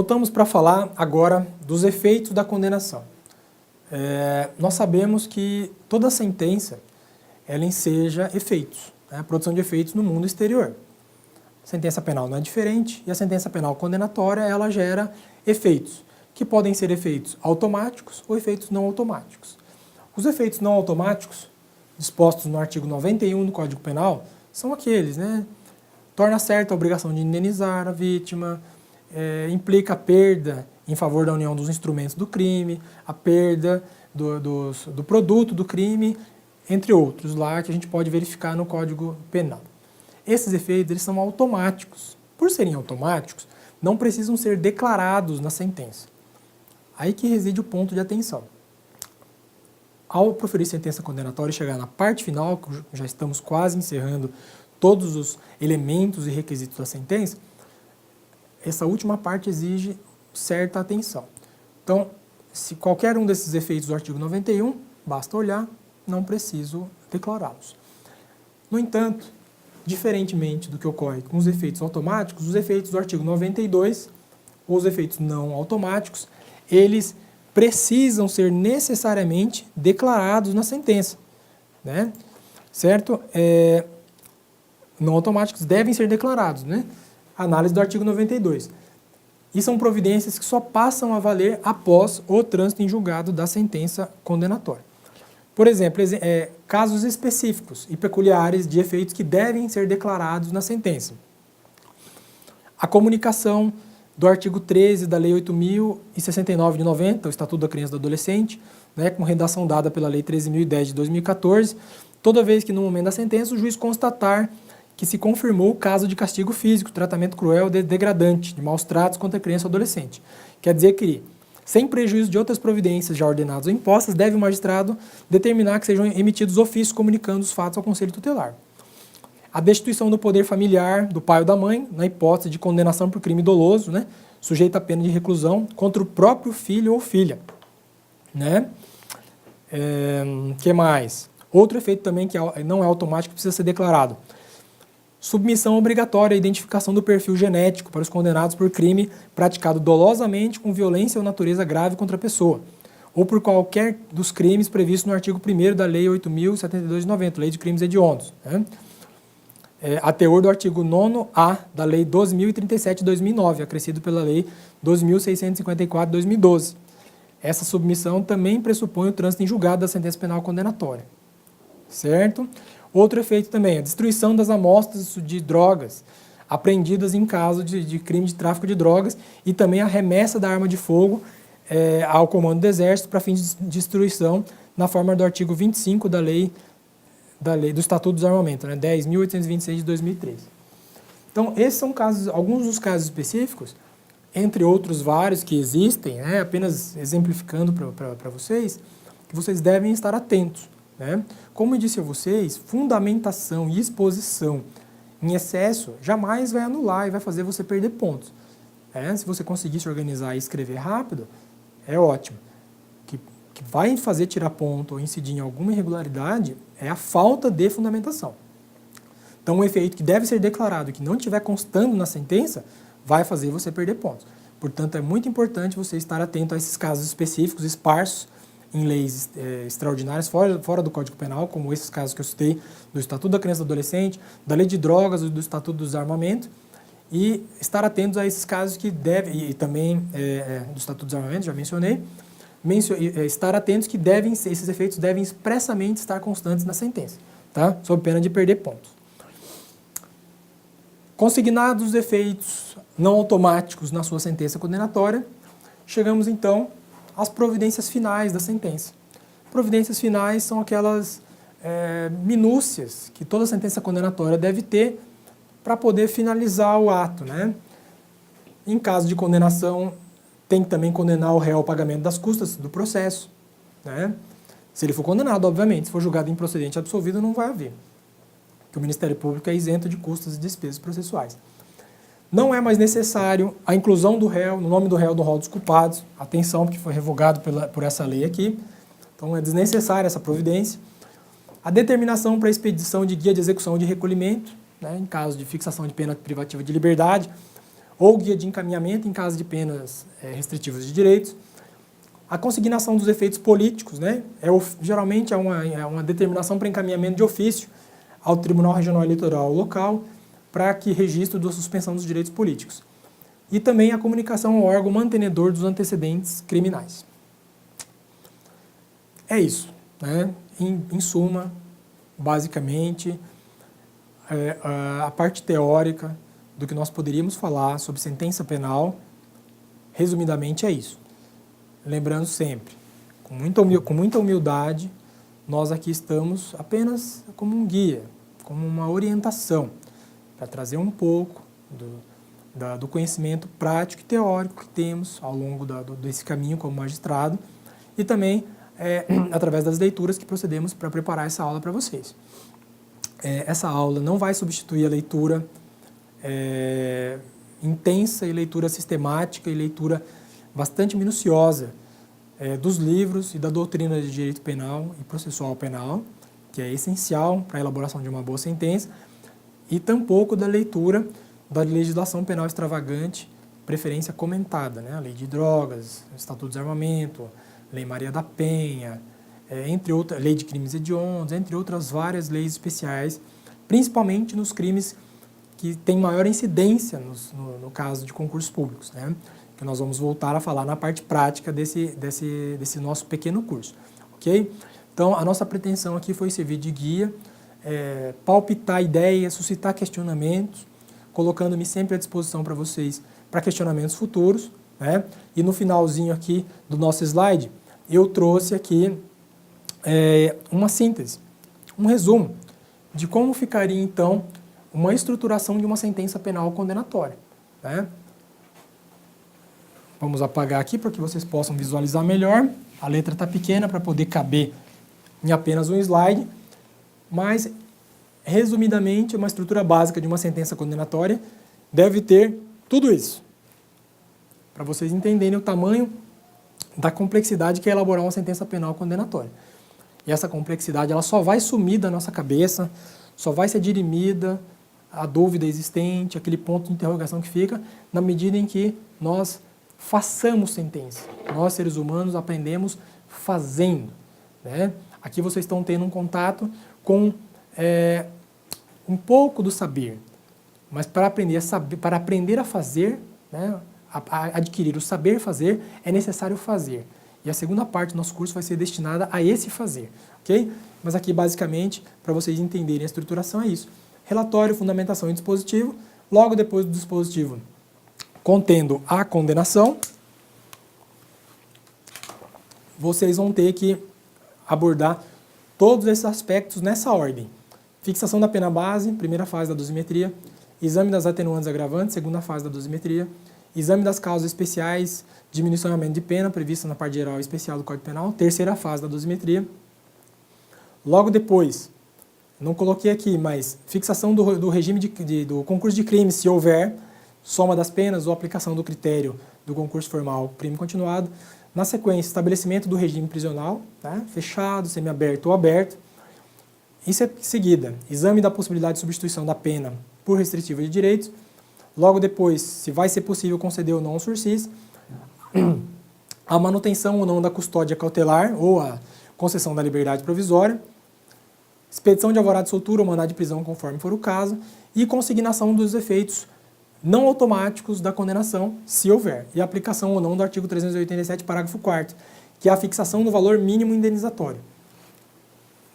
Voltamos para falar agora dos efeitos da condenação. Nós sabemos que toda sentença ela enseja efeitos, né? A produção de efeitos no mundo exterior. A sentença penal não é diferente e a sentença penal condenatória ela gera efeitos, que podem ser efeitos automáticos ou efeitos não automáticos. Os efeitos não automáticos, dispostos no artigo 91 do Código Penal, são aqueles, né? Torna certa a obrigação de indenizar a vítima, implica a perda em favor da união dos instrumentos do crime, a perda do produto do crime, entre outros lá que a gente pode verificar no Código Penal. Esses efeitos eles são automáticos. Por serem automáticos, não precisam ser declarados na sentença. Aí que reside o ponto de atenção. Ao proferir sentença condenatória e chegar na parte final, que já estamos quase encerrando todos os elementos e requisitos da sentença, essa última parte exige certa atenção. Então, se qualquer um desses efeitos do artigo 91, basta olhar, não preciso declará-los. No entanto, diferentemente do que ocorre com os efeitos automáticos, os efeitos do artigo 92, ou os efeitos não automáticos, eles precisam ser necessariamente declarados na sentença, né? Certo? Não automáticos devem ser declarados, né? Análise do artigo 92. E são providências que só passam a valer após o trânsito em julgado da sentença condenatória. Por exemplo, casos específicos e peculiares de efeitos que devem ser declarados na sentença. A comunicação do artigo 13 da Lei 8.069 de 90, o Estatuto da Criança e do Adolescente, né, com redação dada pela Lei 13.010 de 2014, toda vez que no momento da sentença o juiz constatar que se confirmou o caso de castigo físico, tratamento cruel, degradante, de maus tratos contra a criança ou adolescente. Quer dizer que, sem prejuízo de outras providências já ordenadas ou impostas, deve o magistrado determinar que sejam emitidos ofícios comunicando os fatos ao Conselho Tutelar. A destituição do poder familiar do pai ou da mãe, na hipótese de condenação por crime doloso, né, sujeito a pena de reclusão contra o próprio filho ou filha. Né? Que mais? Outro efeito também que não é automático, precisa ser declarado. Submissão obrigatória à identificação do perfil genético para os condenados por crime praticado dolosamente com violência ou natureza grave contra a pessoa, ou por qualquer dos crimes previstos no artigo 1º da Lei 8.072 de 90, Lei de Crimes Hediondos, né? A teor do artigo 9º-A da Lei 12.037 de 2009, acrescido pela Lei 12.654 de 2012. Essa submissão também pressupõe o trânsito em julgado da sentença penal condenatória. Certo? Outro efeito também, a destruição das amostras de drogas apreendidas em caso de crime de tráfico de drogas e também a remessa da arma de fogo ao comando do Exército para fins de destruição na forma do artigo 25 da lei do Estatuto dos Armamentos, né, 10.826 de 2003. Então, esses são alguns dos casos específicos, entre outros vários que existem, né, apenas exemplificando para vocês, que vocês devem estar atentos. Né? Como eu disse a vocês, fundamentação e exposição em excesso jamais vai anular e vai fazer você perder pontos. Se você conseguir se organizar e escrever rápido, é ótimo. Que vai fazer tirar ponto ou incidir em alguma irregularidade é a falta de fundamentação. Então, um efeito que deve ser declarado e que não estiver constando na sentença vai fazer você perder pontos. Portanto, é muito importante você estar atento a esses casos específicos, esparsos, em leis extraordinárias fora do Código Penal, como esses casos que eu citei, do Estatuto da Criança e do Adolescente, da Lei de Drogas, do Estatuto do Desarmamento, e estar atentos a esses casos que devem, e também do Estatuto do Desarmamento, já mencionei, estar atentos que esses efeitos devem expressamente estar constantes na sentença, tá? Sob pena de perder pontos. Consignados os efeitos não automáticos na sua sentença condenatória, chegamos então às providências finais da sentença. Providências finais são aquelas minúcias que toda sentença condenatória deve ter para poder finalizar o ato, né? Em caso de condenação, tem que também condenar o réu ao pagamento das custas do processo, né? Se ele for condenado, obviamente, se for julgado improcedente absolvido, não vai haver, porque o Ministério Público é isento de custas e despesas processuais. Não é mais necessário a inclusão do réu, no nome do réu, do rol dos culpados. Atenção, porque foi revogado por essa lei aqui. Então, é desnecessária essa providência. A determinação para a expedição de guia de execução de recolhimento, né, em caso de fixação de pena privativa de liberdade, ou guia de encaminhamento em caso de penas restritivas de direitos. A consignação dos efeitos políticos, né, geralmente é uma determinação para encaminhamento de ofício ao Tribunal Regional Eleitoral local para que registro da suspensão dos direitos políticos. E também a comunicação ao órgão mantenedor dos antecedentes criminais. É isso, né? Em suma, basicamente, a parte teórica do que nós poderíamos falar sobre sentença penal, resumidamente é isso. Lembrando sempre, com muita humildade, nós aqui estamos apenas como um guia, como uma orientação, para trazer um pouco do conhecimento prático e teórico que temos ao longo desse caminho como magistrado e também através das leituras que procedemos para preparar essa aula para vocês. Essa aula não vai substituir a leitura intensa e leitura sistemática e leitura bastante minuciosa dos livros e da doutrina de direito penal e processual penal, que é essencial para a elaboração de uma boa sentença, e tampouco da leitura da legislação penal extravagante, preferência comentada, né? A lei de drogas, o Estatuto de Desarmamento, Lei Maria da Penha, entre outras, lei de crimes hediondos, entre outras várias leis especiais, principalmente nos crimes que têm maior incidência no caso de concursos públicos, né? Que nós vamos voltar a falar na parte prática desse nosso pequeno curso, ok? Então, a nossa pretensão aqui foi servir de guia, palpitar ideias, suscitar questionamentos, colocando-me sempre à disposição para vocês para questionamentos futuros, né? E no finalzinho aqui do nosso slide, eu trouxe aqui uma síntese, um resumo de como ficaria, então, uma estruturação de uma sentença penal condenatória, né? Vamos apagar aqui para que vocês possam visualizar melhor. A letra está pequena para poder caber em apenas um slide, mas, resumidamente, uma estrutura básica de uma sentença condenatória deve ter tudo isso, para vocês entenderem o tamanho da complexidade que é elaborar uma sentença penal condenatória. E essa complexidade ela só vai sumir da nossa cabeça, só vai ser dirimida a dúvida existente, aquele ponto de interrogação que fica, na medida em que nós façamos sentença. Nós, seres humanos, aprendemos fazendo, né? Aqui vocês estão tendo um contato com um pouco do saber, mas para aprender a fazer, né, a adquirir o saber fazer, é necessário fazer. E a segunda parte do nosso curso vai ser destinada a esse fazer, ok? Mas aqui, basicamente, para vocês entenderem a estruturação, é isso. Relatório, fundamentação e dispositivo. Logo depois do dispositivo, contendo a condenação, vocês vão ter que abordar todos esses aspectos nessa ordem. Fixação da pena base, primeira fase da dosimetria. Exame das atenuantes agravantes, segunda fase da dosimetria. Exame das causas especiais, diminuição e aumento de pena, prevista na parte geral e especial do Código Penal, terceira fase da dosimetria. Logo depois, não coloquei aqui, mas fixação do regime do concurso de crime, se houver, soma das penas ou aplicação do critério do concurso formal crime continuado. Na sequência, estabelecimento do regime prisional, tá? Fechado, semiaberto ou aberto. Em seguida, exame da possibilidade de substituição da pena por restritiva de direitos. Logo depois, se vai ser possível conceder ou não o sursis, a manutenção ou não da custódia cautelar ou a concessão da liberdade provisória, expedição de alvará de soltura ou mandado de prisão conforme for o caso e consignação dos efeitos não automáticos da condenação, se houver, e aplicação ou não do artigo 387, parágrafo 4º, que é a fixação do valor mínimo indenizatório.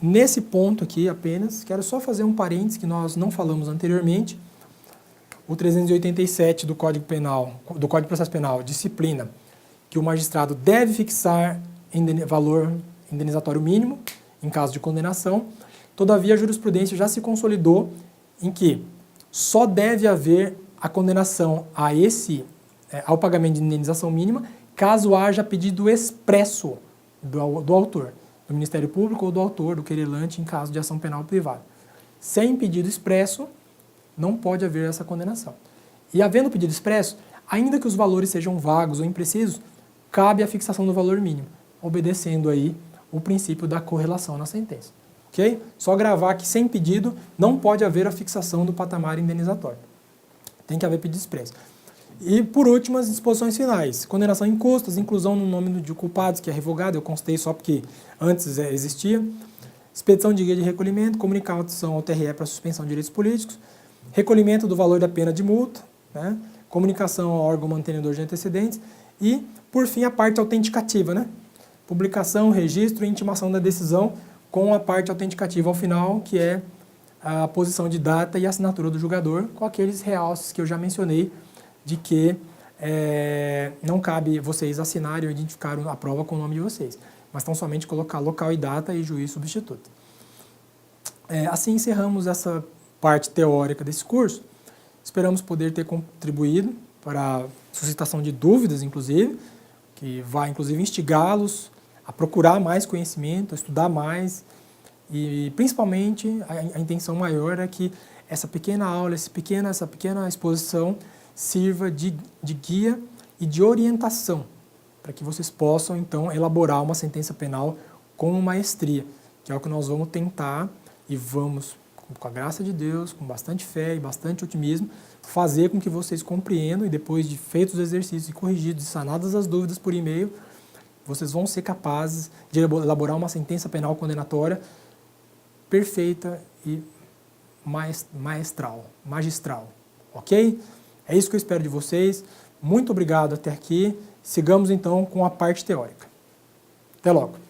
Nesse ponto aqui apenas, quero só fazer um parênteses que nós não falamos anteriormente. O 387 do Código Penal, do Código de Processo Penal, disciplina que o magistrado deve fixar valor indenizatório mínimo em caso de condenação. Todavia, a jurisprudência já se consolidou em que só deve haver a condenação ao pagamento de indenização mínima caso haja pedido expresso do autor, do Ministério Público ou do autor, do querelante, em caso de ação penal privada. Sem pedido expresso, não pode haver essa condenação. E havendo pedido expresso, ainda que os valores sejam vagos ou imprecisos, cabe a fixação do valor mínimo, obedecendo aí o princípio da correlação na sentença. Ok? Só gravar que sem pedido não pode haver a fixação do patamar indenizatório. Tem que haver pedido expresso. E, por último, as disposições finais. Condenação em custas, inclusão no nome de culpados, que é revogado, eu constei só porque antes existia. Expedição de guia de recolhimento, comunicação ao TRE para suspensão de direitos políticos, recolhimento do valor da pena de multa, né? Comunicação ao órgão mantenedor de antecedentes e, por fim, a parte autenticativa, né? Publicação, registro e intimação da decisão com a parte autenticativa ao final, que é a posição de data e assinatura do julgador, com aqueles realces que eu já mencionei, de que não cabe vocês assinarem ou identificarem a prova com o nome de vocês, mas tão somente colocar local e data e juiz substituto. Assim encerramos essa parte teórica desse curso. Esperamos poder ter contribuído para a suscitação de dúvidas, inclusive, que vai, inclusive, instigá-los a procurar mais conhecimento, a estudar mais e, principalmente, a intenção maior é que essa pequena aula, essa pequena exposição sirva de guia e de orientação para que vocês possam, então, elaborar uma sentença penal com maestria, que é o que nós vamos tentar e vamos, com a graça de Deus, com bastante fé e bastante otimismo, fazer com que vocês compreendam e depois de feitos os exercícios e corrigidos e sanadas as dúvidas por e-mail, vocês vão ser capazes de elaborar uma sentença penal condenatória perfeita e magistral, ok? É isso que eu espero de vocês. Muito obrigado até aqui. Sigamos então com a parte teórica. Até logo.